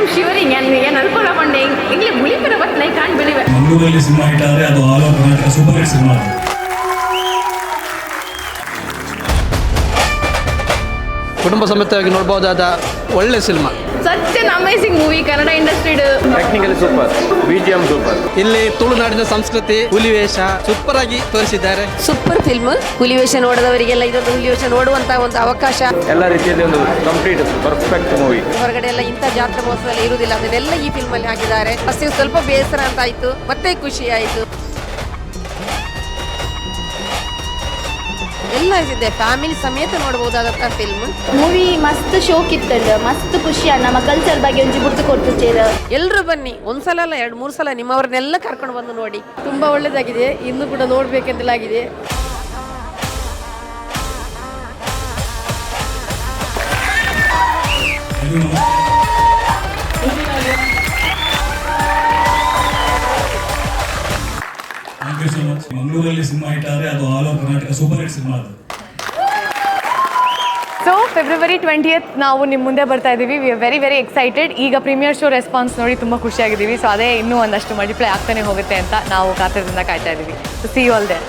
am shivering and ഞാൻ ಅನ್ಕೊಳ್ಳಕೊಂಡೆ ಇಂಗ್ಲಿ ಮುಳಿಪರ but I can't believe it. ಮಂಗಳೂರಲ್ಲಿ ಸಿನಿಮಾ ಹಿಟ್ ಆದರೆ ಅದು all over Karnataka super hit cinema. ಕುಟುಂಬ ಸಮೇತವಾಗಿ ನೋಡಬಹುದಾದ ಒಳ್ಳೆ ಸಿನಿಮಾ. Such an amazing movie. Kannada ಇಂಡಸ್ಟ್ರಿಡ್ ಟೆಕ್ನಿಕಲಿ ಸೂಪರ್, ಬಿಜಿಎಂ ಸೂಪರ್. ಇಲ್ಲಿ ತುಳುನಾಡಿನ ಸಂಸ್ಕೃತಿ ಹುಲಿವೇಷ ಸೂಪರ್ ಆಗಿ ತೋರಿಸಿದ್ದಾರೆ. Super film. ಹುಲಿವೇಷ ನೋಡದವರಿಗೆಲ್ಲ ಇದೊಂದು ಹುಲಿವೇಷ ನೋಡುವಂತ ಒಂದು ಅವಕಾಶ. ಎಲ್ಲ ರೀತಿಯಲ್ಲಿ ಒಂದು ಕಂಪ್ಲೀಟ್ ಪರ್ಫೆಕ್ಟ್ ಮೂವಿ. ಹೊರಗಡೆ ಎಲ್ಲ ಇಂಥ ಜಾತ್ರಾ ಮಹೋತ್ಸವದಲ್ಲಿ ಇರುವುದಿಲ್ಲ, ಅದನ್ನೆಲ್ಲ ಈ ಫಿಲ್ಮ್ ಅಲ್ಲಿ ಹಾಕಿದ್ದಾರೆ. ಫಸ್ಟ್ ಸ್ವಲ್ಪ ಬೇಸರ ಅಂತ ಆಯ್ತು, ಮತ್ತೆ ಖುಷಿ ಆಯ್ತು. ಎಲ್ಲ ಇದೆ, ಫ್ಯಾಮಿಲಿ ಸಮೇತ ನೋಡಬಹುದಾದಂತ ಫಿಲ್ಮ್. ಮೂವಿ ಮಸ್ತ್ ಶೋಕ್ ಇತ್ತಂಡ, ಮಸ್ತ್ ಖುಷಿ. ನಮ್ಮ ಕಲ್ಚರ್ ಬಗ್ಗೆ ಒಂಚೂರು ಗುರ್ತು ಕೊಡ್ತಿದ್ದೇವೆ. ಎಲ್ಲರೂ ಬನ್ನಿ, ಒಂದ್ಸಲ ಅಲ್ಲ 2-3 ಸಲ ನಿಮ್ಮವ್ರನ್ನೆಲ್ಲ ಕರ್ಕೊಂಡು ಬಂದು ನೋಡಿ. ತುಂಬಾ ಒಳ್ಳೇದಾಗಿದೆ, ಇನ್ನು ಕೂಡ ನೋಡ್ಬೇಕಂತಲಾಗಿದೆ. ಮಂಗಳೂರಲ್ಲಿ ಸಿನಿಮಾ ಹಿಟ್ ಆದರೆ ಅದು all over Karnataka super hit cinema. ಅದು ಸೊ ಫೆಬ್ರವರಿ 20th ನಾವು ನಿಮ್ಮ ಮುಂದೆ ಬರ್ತಾ ಇದ್ದೀವಿ. We are very very excited. ಈಗ ಪ್ರೀಮಿಯರ್ ಶೋ ರೆಸ್ಪಾನ್ಸ್ ನೋಡಿ ತುಂಬ ಖುಷಿಯಾಗಿದ್ದೀವಿ. ಸೊ ಅದೇ ಇನ್ನೂ ಒಂದಷ್ಟು ಮಲ್ಟಿಪ್ಲೈ ಆಗ್ತಾನೆ ಹೋಗುತ್ತೆ ಅಂತ ನಾವು ಕಾತರದಿಂದ ಕಾಯ್ತಾ ಇದ್ದೀವಿ. So see you all there.